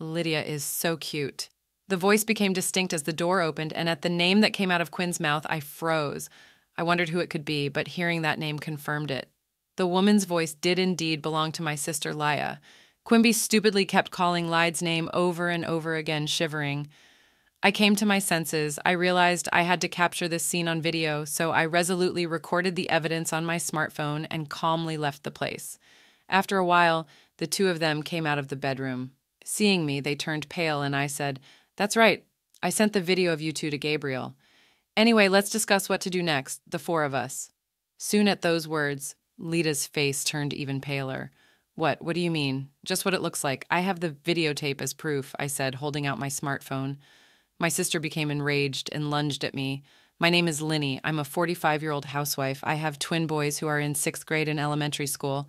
Lydia is so cute. The voice became distinct as the door opened, and at the name that came out of Quinn's mouth, I froze. I wondered who it could be, but hearing that name confirmed it. The woman's voice did indeed belong to my sister Laya. Quimby stupidly kept calling Lyde's name over and over again, shivering. I came to my senses. I realized I had to capture this scene on video, so I resolutely recorded the evidence on my smartphone and calmly left the place. After a while, the two of them came out of the bedroom. Seeing me, they turned pale, and I said, "That's right. I sent the video of you two to Gabriel. Anyway, let's discuss what to do next, the four of us." Soon at those words, Lita's face turned even paler. What do you mean? Just what it looks like. I have the videotape as proof," I said, holding out my smartphone. My sister became enraged and lunged at me. "My name is Linny. I'm a 45-year-old housewife. I have twin boys who are in 6th grade in elementary school.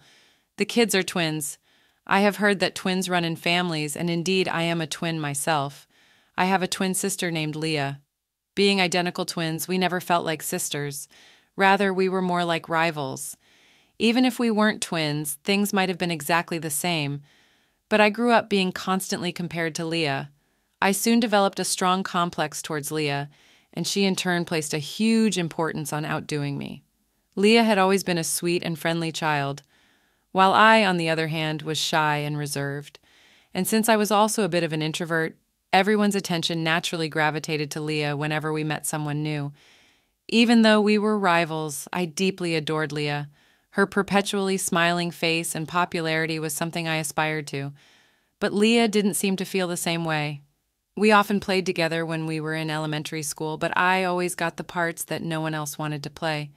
The kids are twins. I have heard that twins run in families, and indeed I am a twin myself. I have a twin sister named Leah. Being identical twins, we never felt like sisters. Rather, we were more like rivals. Even if we weren't twins, things might have been exactly the same. But I grew up being constantly compared to Leah. I soon developed a strong complex towards Leah, and she in turn placed a huge importance on outdoing me. Leah had always been a sweet and friendly child, while I, on the other hand, was shy and reserved. And since I was also a bit of an introvert, everyone's attention naturally gravitated to Leah whenever we met someone new. Even though we were rivals, I deeply adored Leah. Her perpetually smiling face and popularity was something I aspired to. But Leah didn't seem to feel the same way. We often played together when we were in elementary school, but I always got the parts that no one else wanted to play.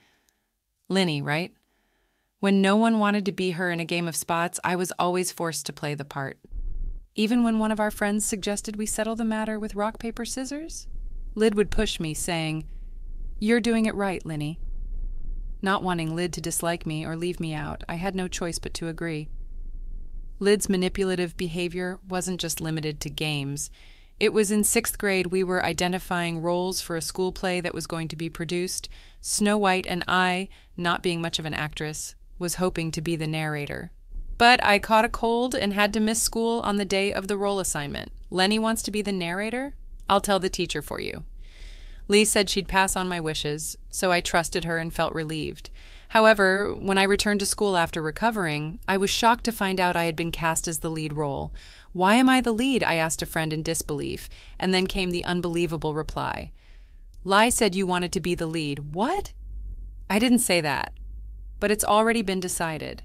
Linny, right? When no one wanted to be her in a game of spots, I was always forced to play the part. Even when one of our friends suggested we settle the matter with rock, paper, scissors, Lyd would push me, saying, "You're doing it right, Linny." Not wanting Lyd to dislike me or leave me out, I had no choice but to agree. Lyd's manipulative behavior wasn't just limited to games. It was in 6th grade we were identifying roles for a school play that was going to be produced. Snow White and I, not being much of an actress, was hoping to be the narrator. But I caught a cold and had to miss school on the day of the role assignment. "Lenny wants to be the narrator? I'll tell the teacher for you." Lee said she'd pass on my wishes, so I trusted her and felt relieved. However, when I returned to school after recovering, I was shocked to find out I had been cast as the lead role. "Why am I the lead?" I asked a friend in disbelief, and then came the unbelievable reply. "Lai said you wanted to be the lead." "What?" "I didn't say that, but it's already been decided.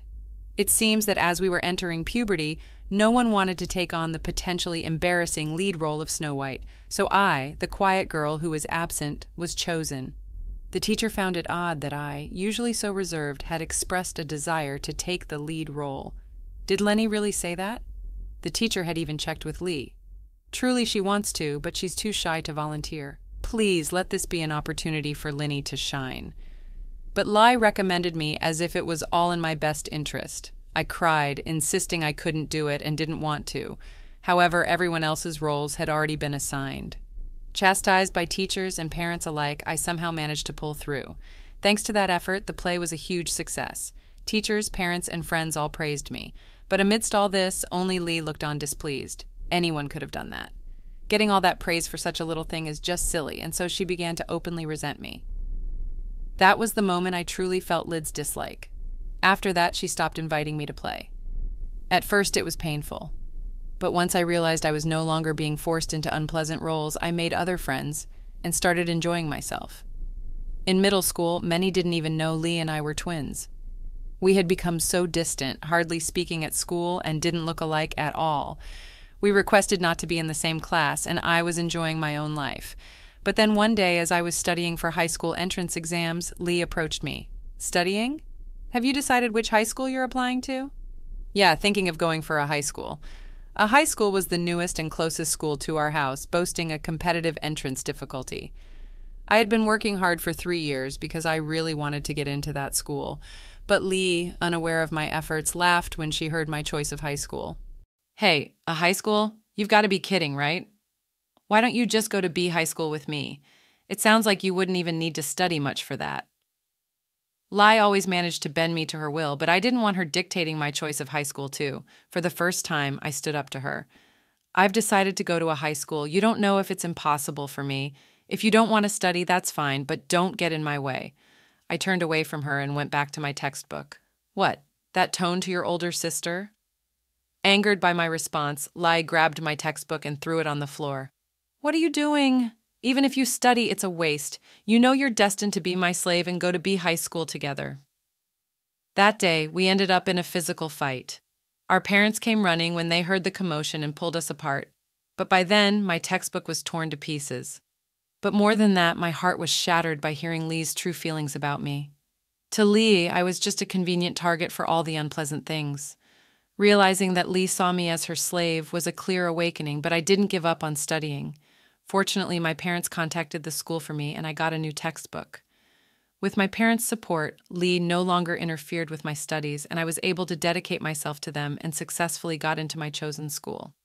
It seems that as we were entering puberty, no one wanted to take on the potentially embarrassing lead role of Snow White, so I, the quiet girl who was absent, was chosen. The teacher found it odd that I, usually so reserved, had expressed a desire to take the lead role. Did Lenny really say that? The teacher had even checked with Lee. Truly she wants to, but she's too shy to volunteer. Please let this be an opportunity for Lenny to shine. But Lai recommended me as if it was all in my best interest. I cried, insisting I couldn't do it and didn't want to. However, everyone else's roles had already been assigned. Chastised by teachers and parents alike, I somehow managed to pull through. Thanks to that effort, the play was a huge success. Teachers, parents, and friends all praised me. But amidst all this, only Lee looked on displeased. Anyone could have done that. Getting all that praise for such a little thing is just silly, and so she began to openly resent me. That was the moment I truly felt Lyd's dislike. After that, she stopped inviting me to play. At first, it was painful. But once I realized I was no longer being forced into unpleasant roles, I made other friends and started enjoying myself. In middle school, many didn't even know Lee and I were twins. We had become so distant, hardly speaking at school, and didn't look alike at all. We requested not to be in the same class, and I was enjoying my own life. But then one day, as I was studying for high school entrance exams, Lee approached me. "Studying? Have you decided which high school you're applying to?" "Yeah, thinking of going for a high school." A high school was the newest and closest school to our house, boasting a competitive entrance difficulty. I had been working hard for 3 years because I really wanted to get into that school, but Lee, unaware of my efforts, laughed when she heard my choice of high school. "Hey, a high school? You've got to be kidding, right? Why don't you just go to B high school with me? It sounds like you wouldn't even need to study much for that." Lai always managed to bend me to her will, but I didn't want her dictating my choice of high school too. For the first time, I stood up to her. I've decided to go to a high school. You don't know if it's impossible for me. If you don't want to study, that's fine, but don't get in my way. I turned away from her and went back to my textbook. What? That tone to your older sister? Angered by my response, Lai grabbed my textbook and threw it on the floor. What are you doing? Even if you study, it's a waste. You know you're destined to be my slave and go to B high school together. That day, we ended up in a physical fight. Our parents came running when they heard the commotion and pulled us apart. But by then, my textbook was torn to pieces. But more than that, my heart was shattered by hearing Lee's true feelings about me. To Lee, I was just a convenient target for all the unpleasant things. Realizing that Lee saw me as her slave was a clear awakening, but I didn't give up on studying. Fortunately, my parents contacted the school for me, and I got a new textbook. With my parents' support, Lee no longer interfered with my studies, and I was able to dedicate myself to them and successfully got into my chosen school.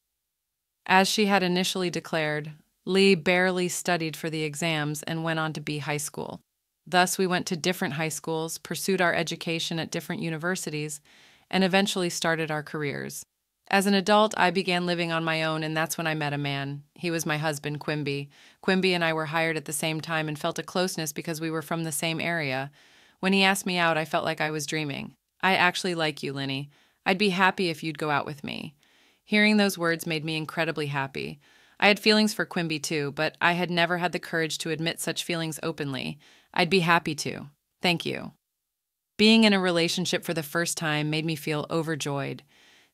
As she had initially declared, Lee barely studied for the exams and went on to B high school. Thus, we went to different high schools, pursued our education at different universities, and eventually started our careers. As an adult, I began living on my own, and that's when I met a man. He was my husband, Quimby. Quimby and I were hired at the same time and felt a closeness because we were from the same area. When he asked me out, I felt like I was dreaming. I actually like you, Linny. I'd be happy if you'd go out with me. Hearing those words made me incredibly happy. I had feelings for Quimby too, but I had never had the courage to admit such feelings openly. I'd be happy to. Thank you. Being in a relationship for the first time made me feel overjoyed.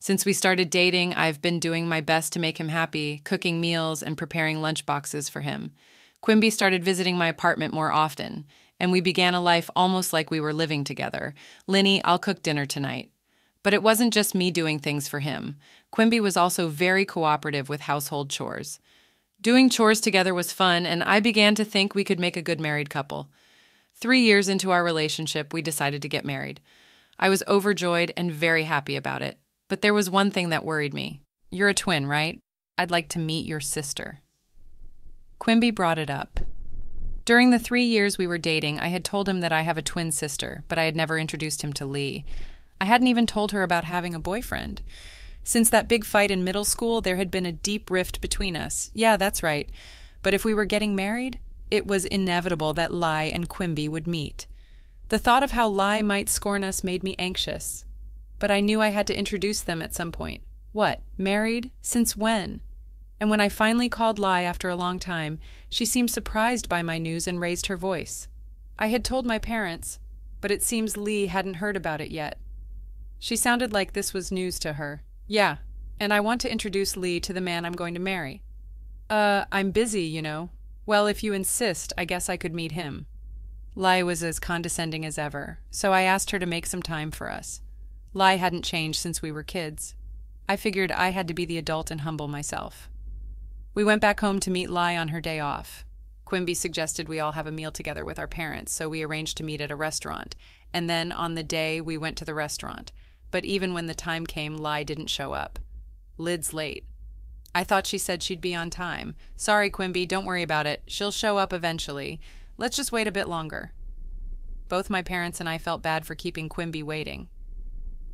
Since we started dating, I've been doing my best to make him happy, cooking meals and preparing lunch boxes for him. Quimby started visiting my apartment more often, and we began a life almost like we were living together. Linny, I'll cook dinner tonight. But it wasn't just me doing things for him. Quimby was also very cooperative with household chores. Doing chores together was fun, and I began to think we could make a good married couple. 3 years into our relationship, we decided to get married. I was overjoyed and very happy about it. But there was one thing that worried me. You're a twin, right? I'd like to meet your sister. Quimby brought it up. During the 3 years we were dating, I had told him that I have a twin sister, but I had never introduced him to Lee. I hadn't even told her about having a boyfriend. Since that big fight in middle school, there had been a deep rift between us. Yeah, that's right. But if we were getting married, it was inevitable that Lai and Quimby would meet. The thought of how Lai might scorn us made me anxious. But I knew I had to introduce them at some point. What, married? Since when? And when I finally called Lai after a long time, she seemed surprised by my news and raised her voice. I had told my parents, but it seems Lee hadn't heard about it yet. She sounded like this was news to her. Yeah, and I want to introduce Lee to the man I'm going to marry. I'm busy, you know. Well, if you insist, I guess I could meet him. Lai was as condescending as ever, so I asked her to make some time for us. Lai hadn't changed since we were kids. I figured I had to be the adult and humble myself. We went back home to meet Lai on her day off. Quimby suggested we all have a meal together with our parents, so we arranged to meet at a restaurant. And then on the day, we went to the restaurant. But even when the time came, Lai didn't show up. Lid's late. I thought she said she'd be on time. Sorry, Quimby, don't worry about it. She'll show up eventually. Let's just wait a bit longer. Both my parents and I felt bad for keeping Quimby waiting.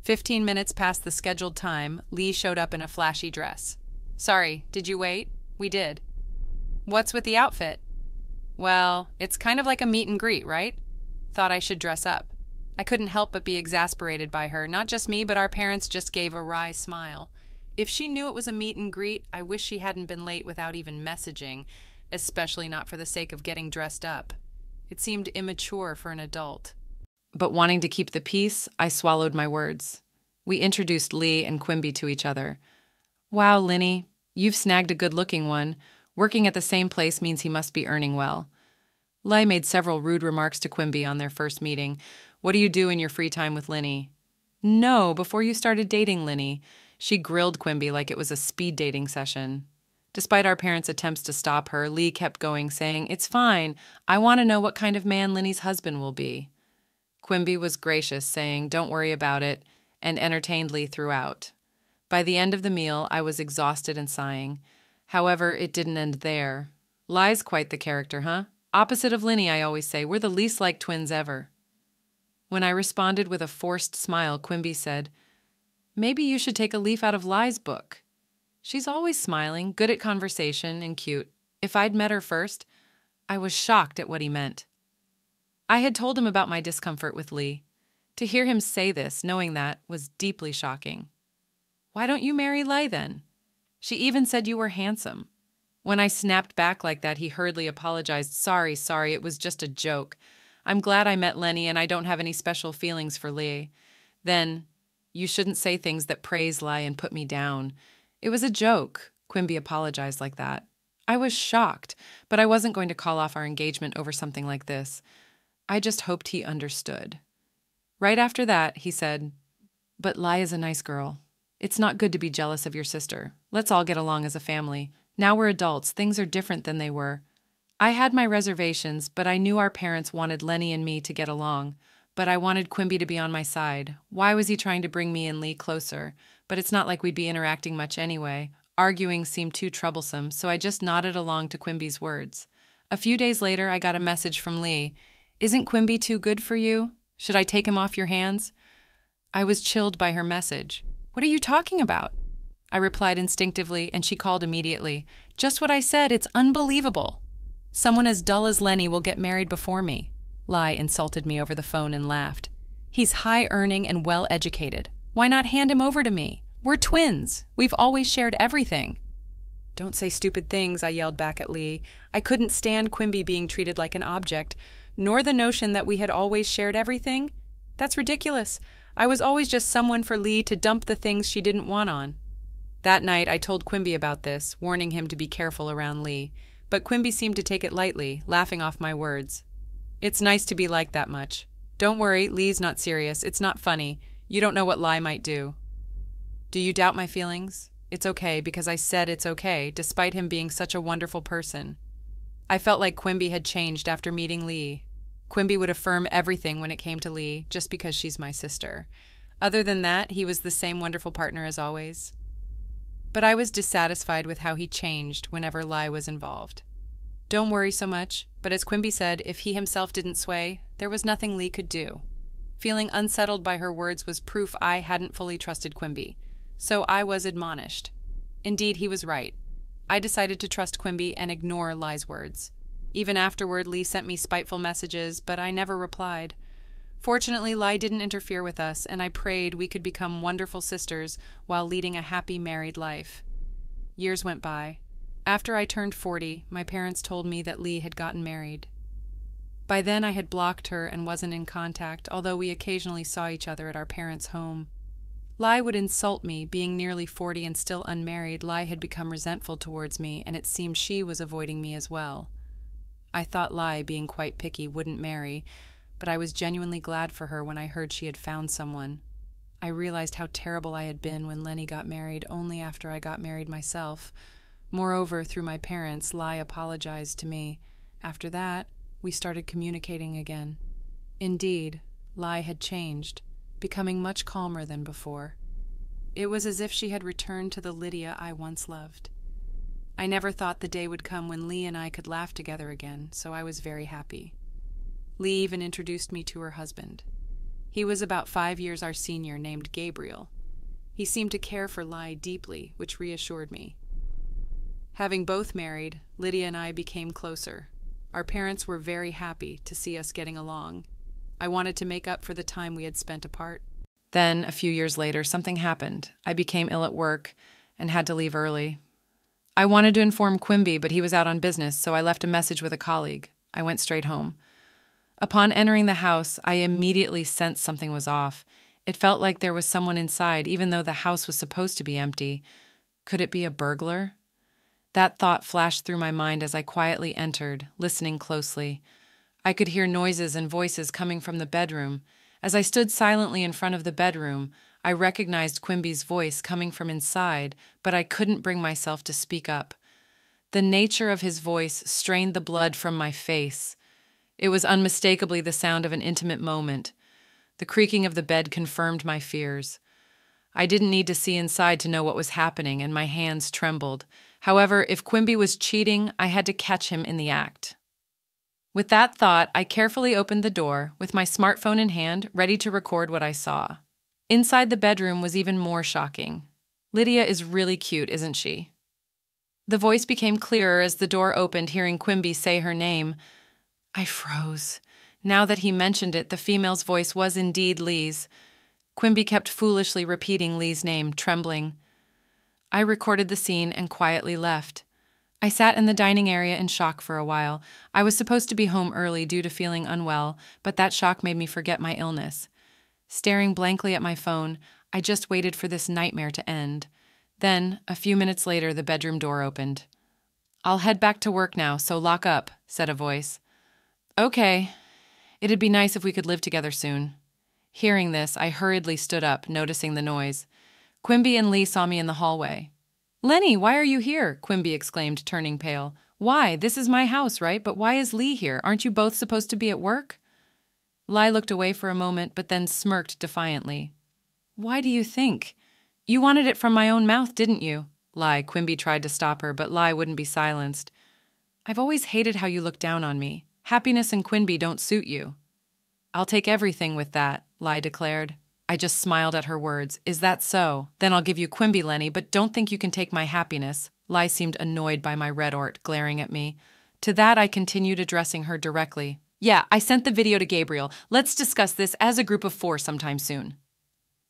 15 minutes past the scheduled time, Lee showed up in a flashy dress. Sorry, did you wait? We did. What's with the outfit? Well, it's kind of like a meet and greet, right? Thought I should dress up. I couldn't help but be exasperated by her. Not just me, but our parents just gave a wry smile. If she knew it was a meet and greet, I wish she hadn't been late without even messaging, especially not for the sake of getting dressed up. It seemed immature for an adult. But wanting to keep the peace, I swallowed my words. We introduced Lee and Quimby to each other. Wow, Linny, you've snagged a good-looking one. Working at the same place means he must be earning well. Lai made several rude remarks to Quimby on their first meeting. What do you do in your free time with Linny? No, before you started dating Linny. She grilled Quimby like it was a speed dating session. Despite our parents' attempts to stop her, Lee kept going, saying, It's fine. I want to know what kind of man Linny's husband will be. Quimby was gracious, saying, Don't worry about it, and entertained Lee throughout. By the end of the meal, I was exhausted and sighing. However, it didn't end there. Lai's quite the character, huh? Opposite of Linny, I always say. We're the least like twins ever. When I responded with a forced smile, Quimby said, Maybe you should take a leaf out of Lai's book. She's always smiling, good at conversation, and cute. If I'd met her first, I was shocked at what he meant. I had told him about my discomfort with Lee. To hear him say this, knowing that, was deeply shocking. Why don't you marry Lai then? She even said you were handsome. When I snapped back like that, he hurriedly apologized. Sorry, it was just a joke. I'm glad I met Lenny and I don't have any special feelings for Lee. Then, you shouldn't say things that praise Lai and put me down. It was a joke. Quimby apologized like that. I was shocked, but I wasn't going to call off our engagement over something like this. I just hoped he understood. Right after that, he said, "But Lai is a nice girl. It's not good to be jealous of your sister. Let's all get along as a family. Now we're adults, things are different than they were." I had my reservations, but I knew our parents wanted Lenny and me to get along. But I wanted Quimby to be on my side. Why was he trying to bring me and Lee closer? But it's not like we'd be interacting much anyway. Arguing seemed too troublesome, so I just nodded along to Quimby's words. A few days later, I got a message from Lee. "Isn't Quimby too good for you? Should I take him off your hands?" I was chilled by her message. "What are you talking about?" I replied instinctively, and she called immediately. "Just what I said, it's unbelievable. Someone as dull as Lenny will get married before me." Lai insulted me over the phone and laughed. "He's high-earning and well-educated. Why not hand him over to me? We're twins. We've always shared everything." "Don't say stupid things," I yelled back at Lee. I couldn't stand Quimby being treated like an object, nor the notion that we had always shared everything. That's ridiculous. I was always just someone for Lee to dump the things she didn't want on. That night, I told Quimby about this, warning him to be careful around Lee. But Quimby seemed to take it lightly, laughing off my words. "It's nice to be liked that much. Don't worry, Lee's not serious. It's not funny. You don't know what Lai might do." "Do you doubt my feelings? It's okay, because I said it's okay, despite him being such a wonderful person." I felt like Quimby had changed after meeting Lee. Quimby would affirm everything when it came to Lee, just because she's my sister. Other than that, he was the same wonderful partner as always. But I was dissatisfied with how he changed whenever Lai was involved. Don't worry so much, but as Quimby said, if he himself didn't sway, there was nothing Lee could do. Feeling unsettled by her words was proof I hadn't fully trusted Quimby, so I was admonished. Indeed, he was right. I decided to trust Quimby and ignore Lai's words. Even afterward, Lee sent me spiteful messages, but I never replied. Fortunately, Lai didn't interfere with us, and I prayed we could become wonderful sisters while leading a happy married life. Years went by. After I turned 40, my parents told me that Lee had gotten married. By then, I had blocked her and wasn't in contact, although we occasionally saw each other at our parents' home. Lai would insult me, being nearly 40 and still unmarried. Lai had become resentful towards me, and it seemed she was avoiding me as well. I thought Lai, being quite picky, wouldn't marry, but I was genuinely glad for her when I heard she had found someone. I realized how terrible I had been when Lenny got married only after I got married myself. Moreover, through my parents, Lai apologized to me. After that, we started communicating again. Indeed, Lai had changed, becoming much calmer than before. It was as if she had returned to the Lydia I once loved. I never thought the day would come when Lee and I could laugh together again, so I was very happy. Lee even introduced me to her husband. He was about 5 years our senior, named Gabriel. He seemed to care for Lai deeply, which reassured me. Having both married, Lydia and I became closer. Our parents were very happy to see us getting along. I wanted to make up for the time we had spent apart. Then, a few years later, something happened. I became ill at work and had to leave early. I wanted to inform Quimby, but he was out on business, so I left a message with a colleague. I went straight home. Upon entering the house, I immediately sensed something was off. It felt like there was someone inside, even though the house was supposed to be empty. Could it be a burglar? That thought flashed through my mind as I quietly entered, listening closely. I could hear noises and voices coming from the bedroom. As I stood silently in front of the bedroom, I recognized Quimby's voice coming from inside, but I couldn't bring myself to speak up. The nature of his voice strained the blood from my face. It was unmistakably the sound of an intimate moment. The creaking of the bed confirmed my fears. I didn't need to see inside to know what was happening, and my hands trembled. However, if Quimby was cheating, I had to catch him in the act. With that thought, I carefully opened the door, with my smartphone in hand, ready to record what I saw. Inside the bedroom was even more shocking. Lydia is really cute, isn't she? The voice became clearer as the door opened, hearing Quimby say her name. I froze. Now that he mentioned it, the female's voice was indeed Lee's. Quimby kept foolishly repeating Lee's name, trembling. I recorded the scene and quietly left. I sat in the dining area in shock for a while. I was supposed to be home early due to feeling unwell, but that shock made me forget my illness. Staring blankly at my phone, I just waited for this nightmare to end. Then, a few minutes later, the bedroom door opened. I'll head back to work now, so lock up, said a voice. Okay. It'd be nice if we could live together soon. Hearing this, I hurriedly stood up, noticing the noise. Quimby and Lee saw me in the hallway. Lenny, why are you here? Quimby exclaimed, turning pale. Why? This is my house, right? But why is Lee here? Aren't you both supposed to be at work? Lee looked away for a moment, but then smirked defiantly. Why do you think? You wanted it from my own mouth, didn't you? Quimby tried to stop her, but Lee wouldn't be silenced. I've always hated how you look down on me. Happiness and Quimby don't suit you. I'll take everything with that, Lee declared. I just smiled at her words. Is that so? Then I'll give you Quimby, Lenny, but don't think you can take my happiness. Lee seemed annoyed by my retort, glaring at me. To that, I continued addressing her directly. Yeah, I sent the video to Gabriel. Let's discuss this as a group of 4 sometime soon.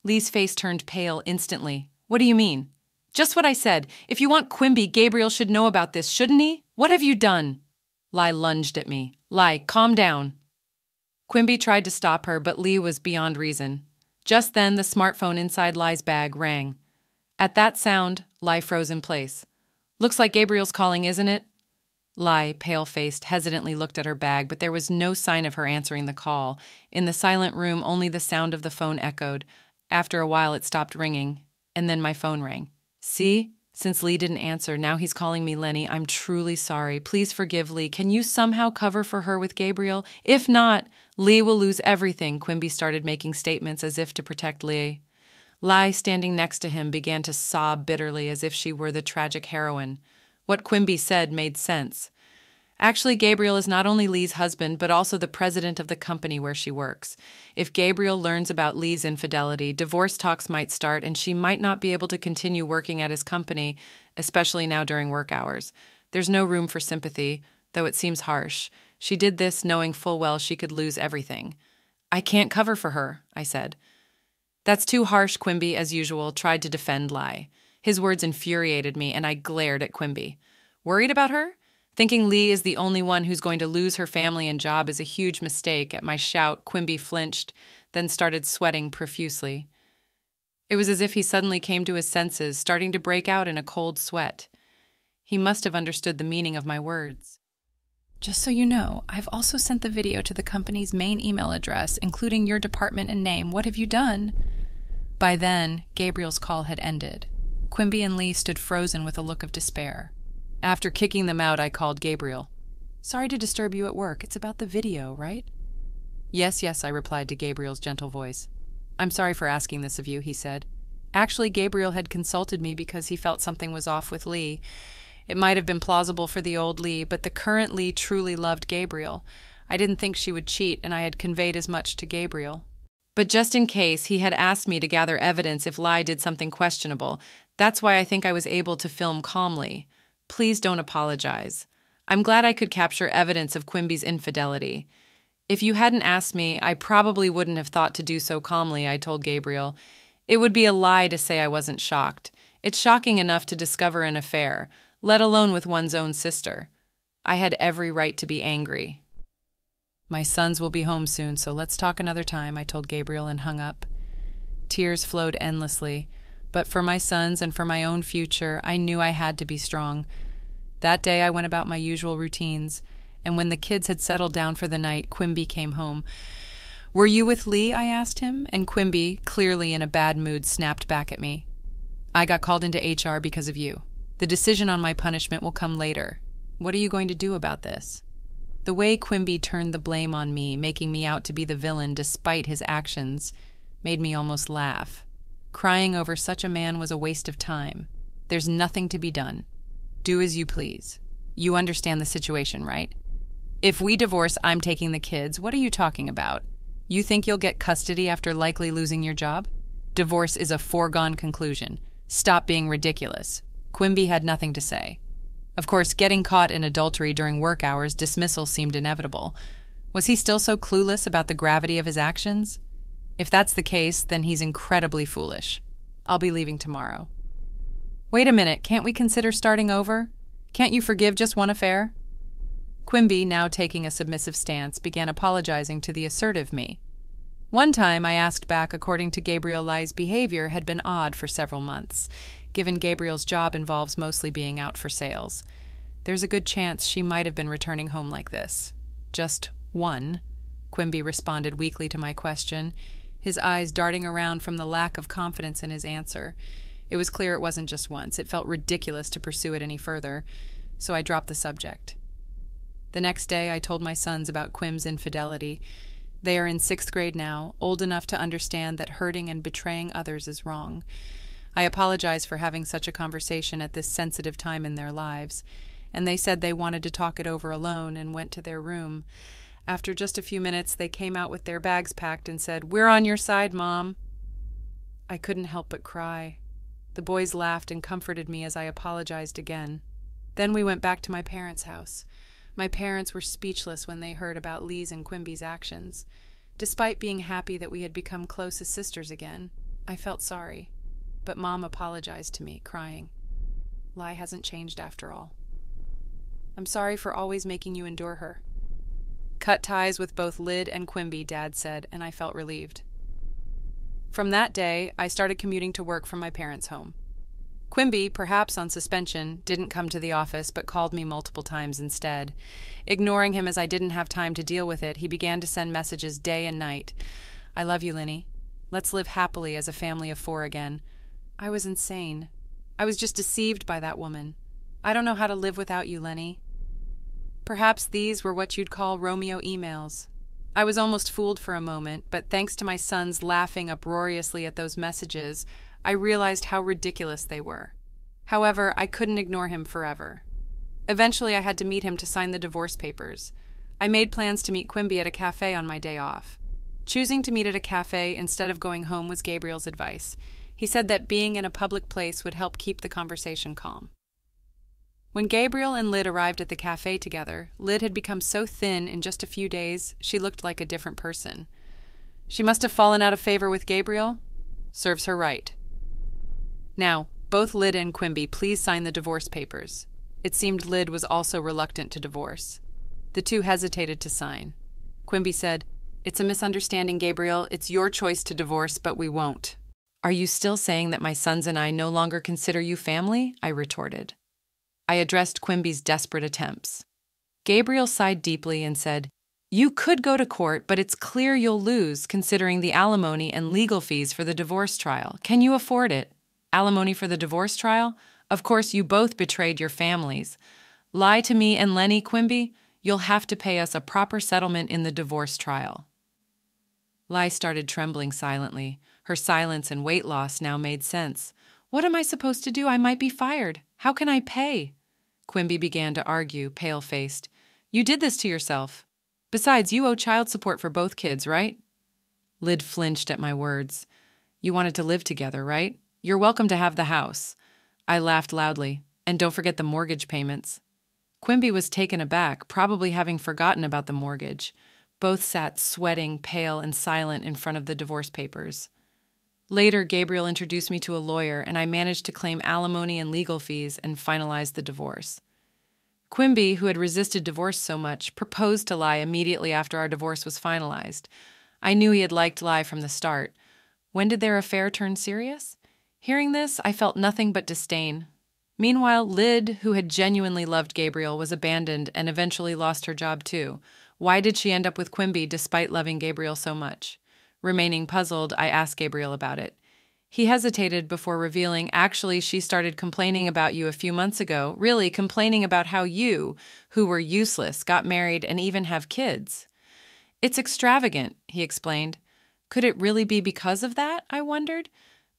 Lee's face turned pale instantly. What do you mean? Just what I said. If you want Quimby, Gabriel should know about this, shouldn't he? What have you done? Lee lunged at me. Lee, calm down. Quimby tried to stop her, but Lee was beyond reason. Just then, the smartphone inside Lee's bag rang. At that sound, Lee froze in place. Looks like Gabriel's calling, isn't it? Lee, pale-faced, hesitantly looked at her bag, but there was no sign of her answering the call. In the silent room, only the sound of the phone echoed. After a while, it stopped ringing, and then my phone rang. See? Since Lee didn't answer, now he's calling me Lenny. I'm truly sorry. Please forgive Lee. Can you somehow cover for her with Gabriel? If not, Lee will lose everything. Quimby started making statements as if to protect Lee. Lee, standing next to him, began to sob bitterly as if she were the tragic heroine. What Quimby said made sense. Actually, Gabriel is not only Lee's husband, but also the president of the company where she works. If Gabriel learns about Lee's infidelity, divorce talks might start, and she might not be able to continue working at his company, especially now during work hours. There's no room for sympathy, though it seems harsh. She did this knowing full well she could lose everything. I can't cover for her, I said. That's too harsh, Quimby, as usual, tried to defend Lee. His words infuriated me, and I glared at Quimby. Worried about her? Thinking Lee is the only one who's going to lose her family and job is a huge mistake. At my shout, Quimby flinched, then started sweating profusely. It was as if he suddenly came to his senses, starting to break out in a cold sweat. He must have understood the meaning of my words. Just so you know, I've also sent the video to the company's main email address, including your department and name. What have you done? By then, Gabriel's call had ended. Quimby and Lee stood frozen with a look of despair. After kicking them out, I called Gabriel. Sorry to disturb you at work. It's about the video, right? Yes, I replied to Gabriel's gentle voice. I'm sorry for asking this of you, he said. Actually, Gabriel had consulted me because he felt something was off with Lee. It might have been plausible for the old Lee, but the current Lee truly loved Gabriel. I didn't think she would cheat, and I had conveyed as much to Gabriel. But just in case, he had asked me to gather evidence if Lee did something questionable. That's why I think I was able to film calmly. Please don't apologize. I'm glad I could capture evidence of Quimby's infidelity. If you hadn't asked me, I probably wouldn't have thought to do so calmly, I told Gabriel. It would be a lie to say I wasn't shocked. It's shocking enough to discover an affair, let alone with one's own sister. I had every right to be angry. My sons will be home soon, so let's talk another time, I told Gabriel and hung up. Tears flowed endlessly. But for my sons and for my own future, I knew I had to be strong. That day I went about my usual routines, and when the kids had settled down for the night, Quimby came home. Were you with Lee? I asked him, and Quimby, clearly in a bad mood, snapped back at me. I got called into HR because of you. The decision on my punishment will come later. What are you going to do about this? The way Quimby turned the blame on me, making me out to be the villain despite his actions, made me almost laugh. Crying over such a man was a waste of time. There's nothing to be done. Do as you please. You understand the situation, right? If we divorce, I'm taking the kids. What are you talking about? You think you'll get custody after likely losing your job? Divorce is a foregone conclusion. "Stop being ridiculous." Quimby had nothing to say. Of course, getting caught in adultery during work hours, dismissal seemed inevitable. Was he still so clueless about the gravity of his actions? If that's the case, then he's incredibly foolish. I'll be leaving tomorrow. Wait a minute, can't we consider starting over? Can't you forgive just one affair? Quimby, now taking a submissive stance, began apologizing to the assertive me. One time I asked back according to Gabriel, Lai's behavior had been odd for several months, given Gabriel's job involves mostly being out for sales. There's a good chance she might have been returning home like this. Just one, Quimby responded weakly to my question, his eyes darting around from the lack of confidence in his answer. It was clear it wasn't just once. It felt ridiculous to pursue it any further, so I dropped the subject. The next day, I told my sons about Quim's infidelity. They are in 6th grade now, old enough to understand that hurting and betraying others is wrong. I apologize for having such a conversation at this sensitive time in their lives, and they said they wanted to talk it over alone and went to their room. After just a few minutes, they came out with their bags packed and said, "We're on your side, Mom." I couldn't help but cry. The boys laughed and comforted me as I apologized again. Then we went back to my parents' house. My parents were speechless when they heard about Lee's and Quimby's actions. Despite being happy that we had become close as sisters again, I felt sorry. But Mom apologized to me, crying. Lai hasn't changed after all. "I'm sorry for always making you endure her." "Cut ties with both Lyd and Quimby," Dad said, and I felt relieved. From that day, I started commuting to work from my parents' home. Quimby, perhaps on suspension, didn't come to the office but called me multiple times instead. Ignoring him as I didn't have time to deal with it, he began to send messages day and night. "I love you, Linny. Let's live happily as a family of 4 again." I was insane. I was just deceived by that woman. "I don't know how to live without you, Lenny." Perhaps these were what you'd call Romeo emails. I was almost fooled for a moment, but thanks to my sons laughing uproariously at those messages, I realized how ridiculous they were. However, I couldn't ignore him forever. Eventually, I had to meet him to sign the divorce papers. I made plans to meet Quimby at a cafe on my day off. Choosing to meet at a cafe instead of going home was Gabriel's advice. He said that being in a public place would help keep the conversation calm. When Gabriel and Lyd arrived at the cafe together, Lyd had become so thin in just a few days, she looked like a different person. She must have fallen out of favor with Gabriel? Serves her right. Now, both Lyd and Quimby, please sign the divorce papers. It seemed Lyd was also reluctant to divorce. The two hesitated to sign. Quimby said, "It's a misunderstanding, Gabriel. It's your choice to divorce, but we won't." "Are you still saying that my sons and I no longer consider you family?" I retorted. I addressed Quimby's desperate attempts. Gabriel sighed deeply and said, "You could go to court, but it's clear you'll lose, considering the alimony and legal fees for the divorce trial. Can you afford it? Alimony for the divorce trial? Of course, you both betrayed your families. Lie to me and Lenny, Quimby, you'll have to pay us a proper settlement in the divorce trial." Lai started trembling silently. Her silence and weight loss now made sense. "What am I supposed to do? I might be fired. How can I pay?" Quimby began to argue, pale-faced. "You did this to yourself. Besides, you owe child support for both kids, right?" Lyd flinched at my words. "You wanted to live together, right? You're welcome to have the house." I laughed loudly. "And don't forget the mortgage payments." Quimby was taken aback, probably having forgotten about the mortgage. Both sat sweating, pale, and silent in front of the divorce papers. Later, Gabriel introduced me to a lawyer, and I managed to claim alimony and legal fees and finalize the divorce. Quimby, who had resisted divorce so much, proposed to Lai immediately after our divorce was finalized. I knew he had liked Lai from the start. When did their affair turn serious? Hearing this, I felt nothing but disdain. Meanwhile, Lyd, who had genuinely loved Gabriel, was abandoned and eventually lost her job too. Why did she end up with Quimby despite loving Gabriel so much? Remaining puzzled, I asked Gabriel about it. He hesitated before revealing, "Actually, she started complaining about you a few months ago, really complaining about how you, who were useless, got married and even have kids." "It's extravagant," he explained. Could it really be because of that, I wondered?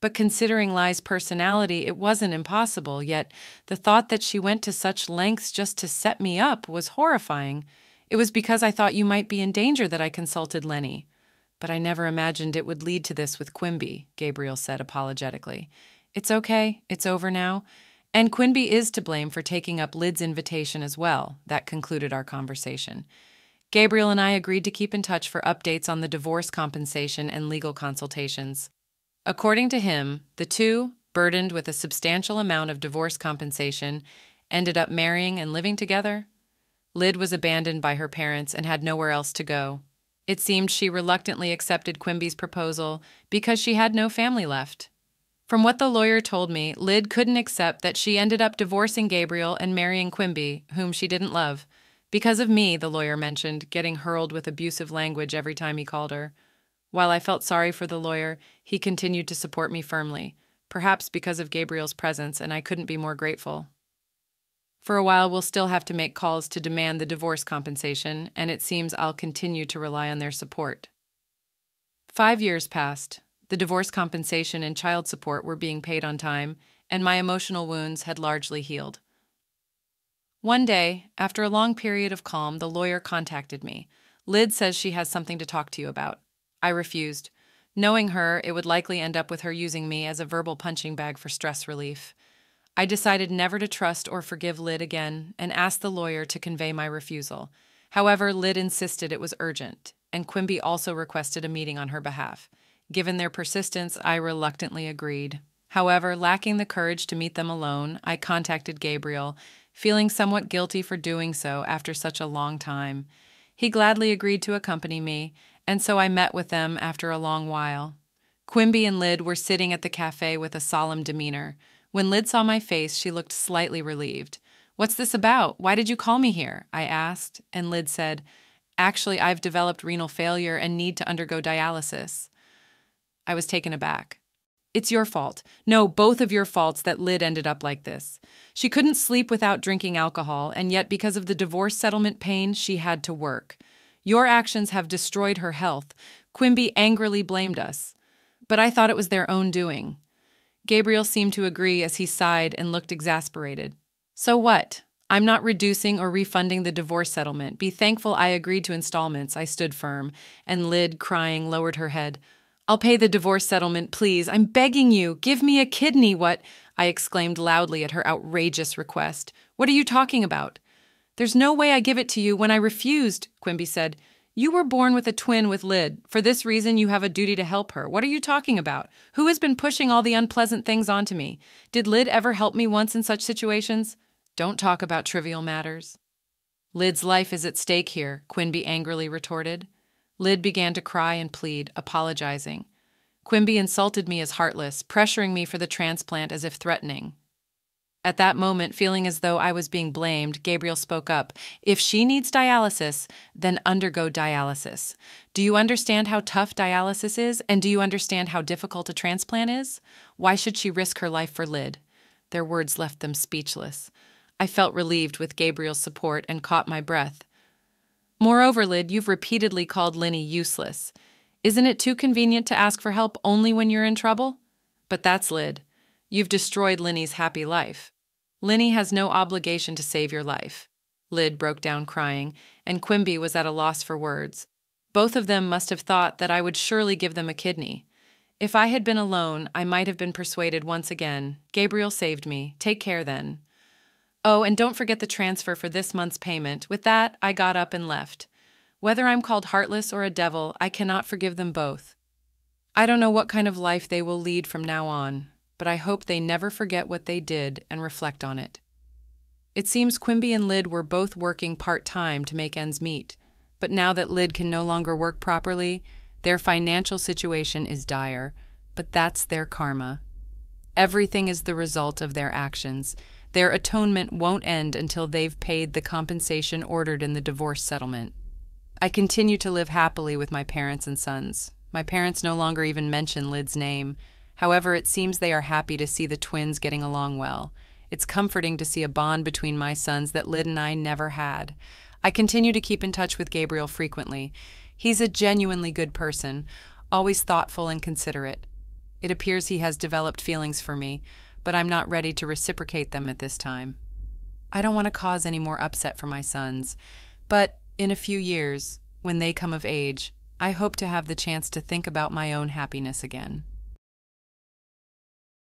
But considering Lai's personality, it wasn't impossible, yet the thought that she went to such lengths just to set me up was horrifying. "It was because I thought you might be in danger that I consulted Lenny. But I never imagined it would lead to this with Quimby," Gabriel said apologetically. It's okay, it's over now. And Quimby is to blame for taking up Lyd's invitation as well. That concluded our conversation. Gabriel and I agreed to keep in touch for updates on the divorce compensation and legal consultations. According to him, the two, burdened with a substantial amount of divorce compensation, ended up marrying and living together. Lyd was abandoned by her parents and had nowhere else to go. It seemed she reluctantly accepted Quimby's proposal because she had no family left. From what the lawyer told me, Lyd couldn't accept that she ended up divorcing Gabriel and marrying Quimby, whom she didn't love. Because of me, the lawyer mentioned, getting hurled with abusive language every time he called her. While I felt sorry for the lawyer, he continued to support me firmly, perhaps because of Gabriel's presence, and I couldn't be more grateful. For a while, we'll still have to make calls to demand the divorce compensation, and it seems I'll continue to rely on their support. 5 years passed. The divorce compensation and child support were being paid on time, and my emotional wounds had largely healed. One day, after a long period of calm, the lawyer contacted me. Lyd says she has something to talk to you about. I refused. Knowing her, it would likely end up with her using me as a verbal punching bag for stress relief. I decided never to trust or forgive Lyd again and asked the lawyer to convey my refusal. However, Lyd insisted it was urgent, and Quimby also requested a meeting on her behalf. Given their persistence, I reluctantly agreed. However, lacking the courage to meet them alone, I contacted Gabriel, feeling somewhat guilty for doing so after such a long time. He gladly agreed to accompany me, and so I met with them after a long while. Quimby and Lyd were sitting at the cafe with a solemn demeanor. When Lyd saw my face, she looked slightly relieved. "What's this about? Why did you call me here?" I asked, and Lyd said, "Actually, I've developed renal failure and need to undergo dialysis." I was taken aback. "It's your fault. No, both of your faults that Lyd ended up like this. She couldn't sleep without drinking alcohol, and yet because of the divorce settlement pain, she had to work. Your actions have destroyed her health." Quimby angrily blamed us. But I thought it was their own doing. Gabriel seemed to agree as he sighed and looked exasperated. "So what? I'm not reducing or refunding the divorce settlement. Be thankful I agreed to installments." I stood firm, and Lyd, crying, lowered her head. "I'll pay the divorce settlement, please. I'm begging you. Give me a kidney." "What?" I exclaimed loudly at her outrageous request. "What are you talking about?" "There's no way I give it to you when I refused," Quimby said. "You were born with a twin with Lyd. For this reason, you have a duty to help her. What are you talking about? Who has been pushing all the unpleasant things onto me? Did Lyd ever help me once in such situations?" "Don't talk about trivial matters." "Lyd's life is at stake here," Quimby angrily retorted. Lyd began to cry and plead, apologizing. Quimby insulted me as heartless, pressuring me for the transplant as if threatening. At that moment, feeling as though I was being blamed, Gabriel spoke up. "If she needs dialysis, then undergo dialysis. Do you understand how tough dialysis is, and do you understand how difficult a transplant is? Why should she risk her life for Lyd?" Their words left them speechless. I felt relieved with Gabriel's support and caught my breath. "Moreover, Lyd, you've repeatedly called Linny useless. Isn't it too convenient to ask for help only when you're in trouble? But that's Lyd. You've destroyed Linny's happy life. Linny has no obligation to save your life." Lyd broke down crying, and Quimby was at a loss for words. Both of them must have thought that I would surely give them a kidney. If I had been alone, I might have been persuaded once again. Gabriel saved me. Take care then. "Oh, and don't forget the transfer for this month's payment." With that, I got up and left. Whether I'm called heartless or a devil, I cannot forgive them both. I don't know what kind of life they will lead from now on, but I hope they never forget what they did and reflect on it. It seems Quimby and Lyd were both working part-time to make ends meet, but now that Lyd can no longer work properly, their financial situation is dire, but that's their karma. Everything is the result of their actions. Their atonement won't end until they've paid the compensation ordered in the divorce settlement. I continue to live happily with my parents and sons. My parents no longer even mention Lyd's name. However, it seems they are happy to see the twins getting along well. It's comforting to see a bond between my sons that Lyd and I never had. I continue to keep in touch with Gabriel frequently. He's a genuinely good person, always thoughtful and considerate. It appears he has developed feelings for me, but I'm not ready to reciprocate them at this time. I don't want to cause any more upset for my sons, but in a few years, when they come of age, I hope to have the chance to think about my own happiness again.